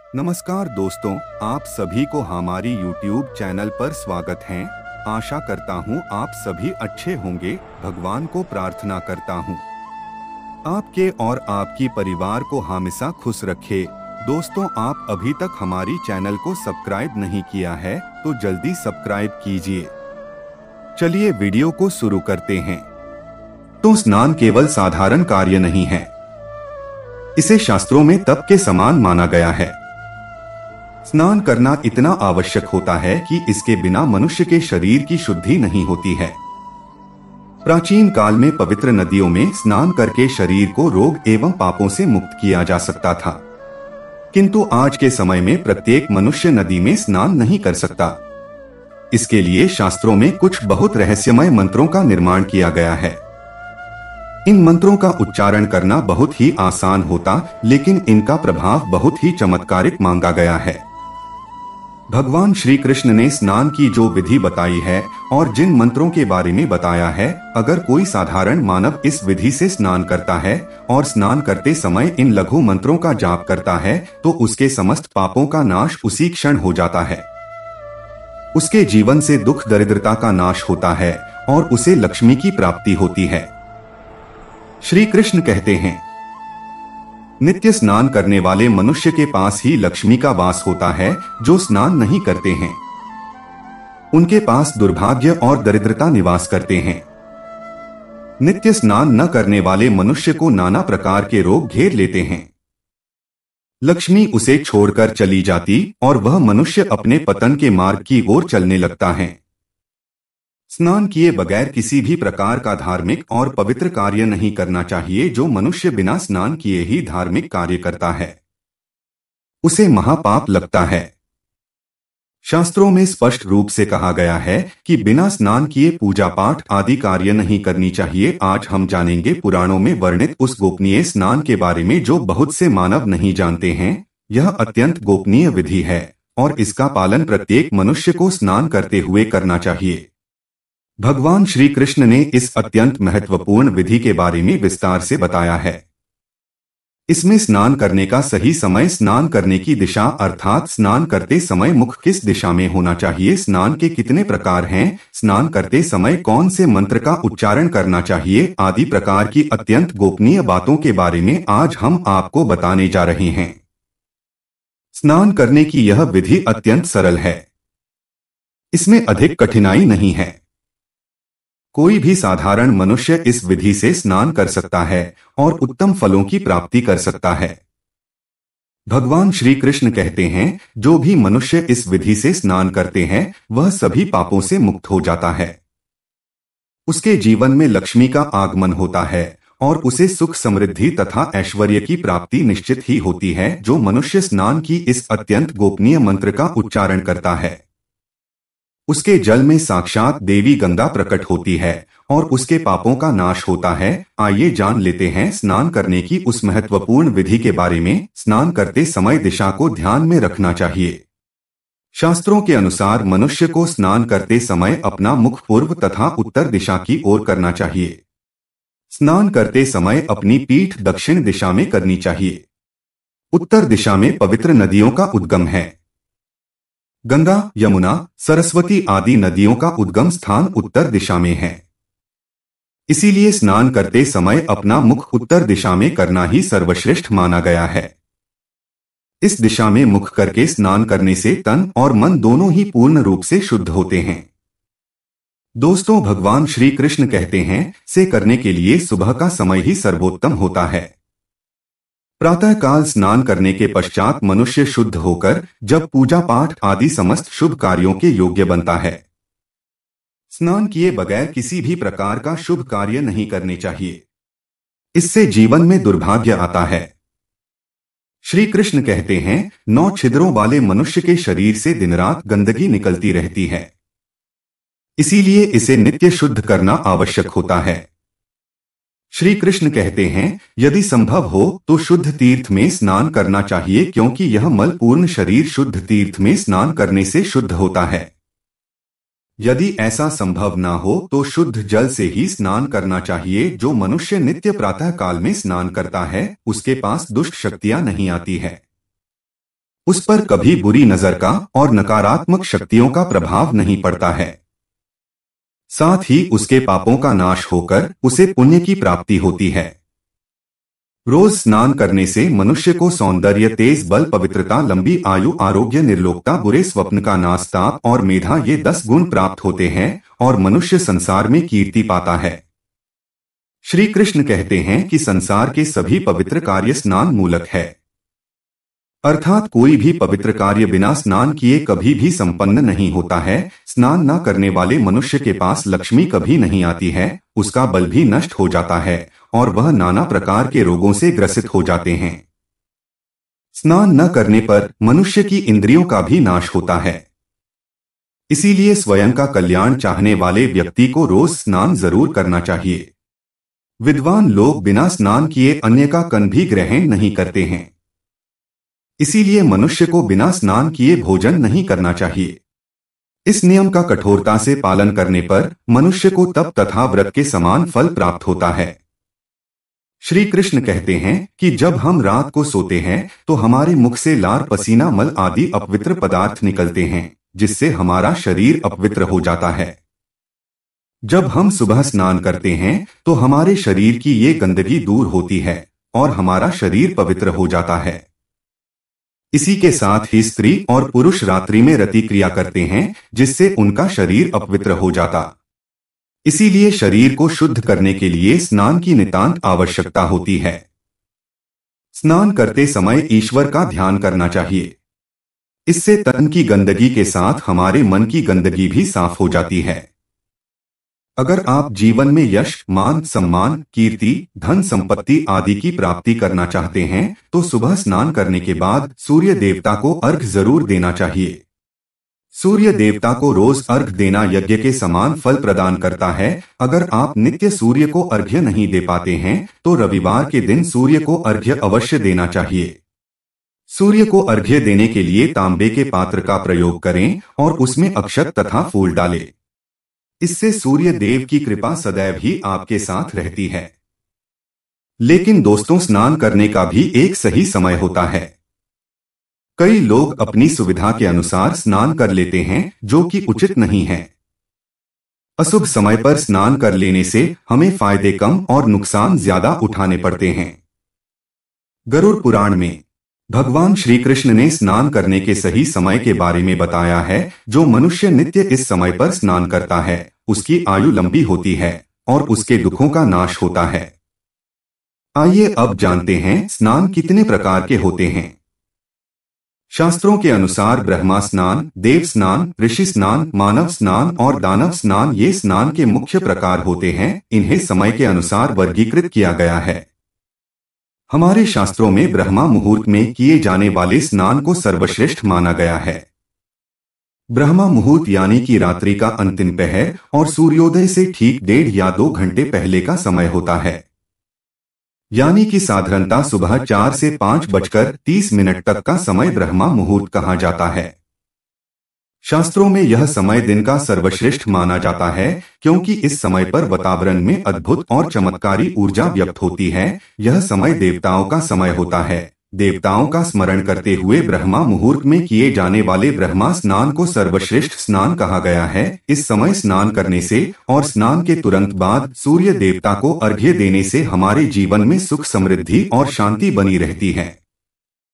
नमस्कार दोस्तों, आप सभी को हमारी YouTube चैनल पर स्वागत है। आशा करता हूँ आप सभी अच्छे होंगे। भगवान को प्रार्थना करता हूँ आपके और आपकी परिवार को हमेशा खुश रखे। दोस्तों, आप अभी तक हमारी चैनल को सब्सक्राइब नहीं किया है तो जल्दी सब्सक्राइब कीजिए। चलिए वीडियो को शुरू करते हैं। तो स्नान केवल साधारण कार्य नहीं है, इसे शास्त्रों में तप के समान माना गया है। स्नान करना इतना आवश्यक होता है कि इसके बिना मनुष्य के शरीर की शुद्धि नहीं होती है। प्राचीन काल में पवित्र नदियों में स्नान करके शरीर को रोग एवं पापों से मुक्त किया जा सकता था, किंतु आज के समय में प्रत्येक मनुष्य नदी में स्नान नहीं कर सकता। इसके लिए शास्त्रों में कुछ बहुत रहस्यमय मंत्रों का निर्माण किया गया है। इन मंत्रों का उच्चारण करना बहुत ही आसान होता, लेकिन इनका प्रभाव बहुत ही चमत्कारिक मांगा गया है। भगवान श्री कृष्ण ने स्नान की जो विधि बताई है और जिन मंत्रों के बारे में बताया है, अगर कोई साधारण मानव इस विधि से स्नान करता है और स्नान करते समय इन लघु मंत्रों का जाप करता है तो उसके समस्त पापों का नाश उसी क्षण हो जाता है। उसके जीवन से दुख दरिद्रता का नाश होता है और उसे लक्ष्मी की प्राप्ति होती है। श्री कृष्ण कहते हैं, नित्य स्नान करने वाले मनुष्य के पास ही लक्ष्मी का वास होता है। जो स्नान नहीं करते हैं उनके पास दुर्भाग्य और दरिद्रता निवास करते हैं। नित्य स्नान न करने वाले मनुष्य को नाना प्रकार के रोग घेर लेते हैं। लक्ष्मी उसे छोड़कर चली जाती और वह मनुष्य अपने पतन के मार्ग की ओर चलने लगता है। स्नान किए बगैर किसी भी प्रकार का धार्मिक और पवित्र कार्य नहीं करना चाहिए। जो मनुष्य बिना स्नान किए ही धार्मिक कार्य करता है उसे महापाप लगता है। शास्त्रों में स्पष्ट रूप से कहा गया है कि बिना स्नान किए पूजा पाठ आदि कार्य नहीं करनी चाहिए। आज हम जानेंगे पुराणों में वर्णित उस गोपनीय स्नान के बारे में जो बहुत से मानव नहीं जानते हैं। यह अत्यंत गोपनीय विधि है और इसका पालन प्रत्येक मनुष्य को स्नान करते हुए करना चाहिए। भगवान श्री कृष्ण ने इस अत्यंत महत्वपूर्ण विधि के बारे में विस्तार से बताया है। इसमें स्नान करने का सही समय, स्नान करने की दिशा अर्थात स्नान करते समय मुख किस दिशा में होना चाहिए, स्नान के कितने प्रकार हैं, स्नान करते समय कौन से मंत्र का उच्चारण करना चाहिए आदि प्रकार की अत्यंत गोपनीय बातों के बारे में आज हम आपको बताने जा रहे हैं। स्नान करने की यह विधि अत्यंत सरल है, इसमें अधिक कठिनाई नहीं है। कोई भी साधारण मनुष्य इस विधि से स्नान कर सकता है और उत्तम फलों की प्राप्ति कर सकता है। भगवान श्री कृष्ण कहते हैं, जो भी मनुष्य इस विधि से स्नान करते हैं वह सभी पापों से मुक्त हो जाता है। उसके जीवन में लक्ष्मी का आगमन होता है और उसे सुख समृद्धि तथा ऐश्वर्य की प्राप्ति निश्चित ही होती है। जो मनुष्य स्नान की इस अत्यंत गोपनीय मंत्र का उच्चारण करता है उसके जल में साक्षात देवी गंगा प्रकट होती है और उसके पापों का नाश होता है। आइए जान लेते हैं स्नान करने की उस महत्वपूर्ण विधि के बारे में। स्नान करते समय दिशा को ध्यान में रखना चाहिए। शास्त्रों के अनुसार मनुष्य को स्नान करते समय अपना मुख पूर्व तथा उत्तर दिशा की ओर करना चाहिए। स्नान करते समय अपनी पीठ दक्षिण दिशा में करनी चाहिए। उत्तर दिशा में पवित्र नदियों का उद्गम है। गंगा, यमुना, सरस्वती आदि नदियों का उद्गम स्थान उत्तर दिशा में है। इसीलिए स्नान करते समय अपना मुख उत्तर दिशा में करना ही सर्वश्रेष्ठ माना गया है। इस दिशा में मुख करके स्नान करने से तन और मन दोनों ही पूर्ण रूप से शुद्ध होते हैं। दोस्तों, भगवान श्री कृष्ण कहते हैं, से करने के लिए सुबह का समय ही सर्वोत्तम होता है। प्रातः काल स्नान करने के पश्चात मनुष्य शुद्ध होकर जब पूजा पाठ आदि समस्त शुभ कार्यों के योग्य बनता है। स्नान किए बगैर किसी भी प्रकार का शुभ कार्य नहीं करने चाहिए, इससे जीवन में दुर्भाग्य आता है। श्री कृष्ण कहते हैं, 9 छिद्रों वाले मनुष्य के शरीर से दिन रात गंदगी निकलती रहती है, इसीलिए इसे नित्य शुद्ध करना आवश्यक होता है। श्री कृष्ण कहते हैं, यदि संभव हो तो शुद्ध तीर्थ में स्नान करना चाहिए, क्योंकि यह मल पूर्ण शरीर शुद्ध तीर्थ में स्नान करने से शुद्ध होता है। यदि ऐसा संभव ना हो तो शुद्ध जल से ही स्नान करना चाहिए। जो मनुष्य नित्य प्रातः काल में स्नान करता है उसके पास दुष्ट शक्तियां नहीं आती है। उस पर कभी बुरी नजर का और नकारात्मक शक्तियों का प्रभाव नहीं पड़ता है। साथ ही उसके पापों का नाश होकर उसे पुण्य की प्राप्ति होती है। रोज स्नान करने से मनुष्य को सौंदर्य, तेज बल, पवित्रता, लंबी आयु, आरोग्य, निर्लोकता, बुरे स्वप्न का नाश, ताप और मेधा ये 10 गुण प्राप्त होते हैं और मनुष्य संसार में कीर्ति पाता है। श्री कृष्ण कहते हैं कि संसार के सभी पवित्र कार्य स्नान मूलक है, अर्थात कोई भी पवित्र कार्य बिना स्नान किए कभी भी संपन्न नहीं होता है। स्नान न करने वाले मनुष्य के पास लक्ष्मी कभी नहीं आती है, उसका बल भी नष्ट हो जाता है और वह नाना प्रकार के रोगों से ग्रसित हो जाते हैं। स्नान न करने पर मनुष्य की इंद्रियों का भी नाश होता है। इसीलिए स्वयं का कल्याण चाहने वाले व्यक्ति को रोज स्नान जरूर करना चाहिए। विद्वान लोग बिना स्नान किए अन्य का कण भी ग्रहण नहीं करते हैं। इसीलिए मनुष्य को बिना स्नान किए भोजन नहीं करना चाहिए। इस नियम का कठोरता से पालन करने पर मनुष्य को तप तथा व्रत के समान फल प्राप्त होता है। श्री कृष्ण कहते हैं कि जब हम रात को सोते हैं तो हमारे मुख से लार, पसीना, मल आदि अपवित्र पदार्थ निकलते हैं, जिससे हमारा शरीर अपवित्र हो जाता है। जब हम सुबह स्नान करते हैं तो हमारे शरीर की ये गंदगी दूर होती है और हमारा शरीर पवित्र हो जाता है। इसी के साथ ही स्त्री और पुरुष रात्रि में रति क्रिया करते हैं, जिससे उनका शरीर अपवित्र हो जाता। इसीलिए शरीर को शुद्ध करने के लिए स्नान की नितांत आवश्यकता होती है। स्नान करते समय ईश्वर का ध्यान करना चाहिए। इससे तन की गंदगी के साथ हमारे मन की गंदगी भी साफ हो जाती है। अगर आप जीवन में यश, मान, सम्मान, कीर्ति, धन संपत्ति आदि की प्राप्ति करना चाहते हैं तो सुबह स्नान करने के बाद सूर्य देवता को अर्घ्य जरूर देना चाहिए। सूर्य देवता को रोज अर्घ्य देना यज्ञ के समान फल प्रदान करता है। अगर आप नित्य सूर्य को अर्घ्य नहीं दे पाते हैं तो रविवार के दिन सूर्य को अर्घ्य अवश्य देना चाहिए। सूर्य को अर्घ्य देने के लिए तांबे के पात्र का प्रयोग करें और उसमें अक्षत तथा फूल डालें। इससे सूर्य देव की कृपा सदैव ही आपके साथ रहती है। लेकिन दोस्तों, स्नान करने का भी एक सही समय होता है। कई लोग अपनी सुविधा के अनुसार स्नान कर लेते हैं, जो कि उचित नहीं है। अशुभ समय पर स्नान कर लेने से हमें फायदे कम और नुकसान ज्यादा उठाने पड़ते हैं। गरुड़ पुराण में भगवान श्री कृष्ण ने स्नान करने के सही समय के बारे में बताया है। जो मनुष्य नित्य इस समय पर स्नान करता है उसकी आयु लंबी होती है और उसके दुखों का नाश होता है। आइए अब जानते हैं स्नान कितने प्रकार के होते हैं। शास्त्रों के अनुसार ब्रह्मा स्नान, देव स्नान, ऋषि स्नान, मानव स्नान और दानव स्नान ये स्नान के मुख्य प्रकार होते हैं। इन्हें समय के अनुसार वर्गीकृत किया गया है। हमारे शास्त्रों में ब्रह्मा मुहूर्त में किए जाने वाले स्नान को सर्वश्रेष्ठ माना गया है। ब्रह्मा मुहूर्त यानी कि रात्रि का अंतिम पहर और सूर्योदय से ठीक 1.5 या 2 घंटे पहले का समय होता है। यानी कि साधारणतः सुबह 4 से 5:30 तक का समय ब्रह्मा मुहूर्त कहा जाता है। शास्त्रों में यह समय दिन का सर्वश्रेष्ठ माना जाता है, क्योंकि इस समय पर वातावरण में अद्भुत और चमत्कारी ऊर्जा व्यक्त होती है। यह समय देवताओं का समय होता है। देवताओं का स्मरण करते हुए ब्रह्मा मुहूर्त में किए जाने वाले ब्रह्मा स्नान को सर्वश्रेष्ठ स्नान कहा गया है। इस समय स्नान करने से और स्नान के तुरंत बाद सूर्य देवता को अर्घ्य देने से हमारे जीवन में सुख, समृद्धि और शांति बनी रहती है।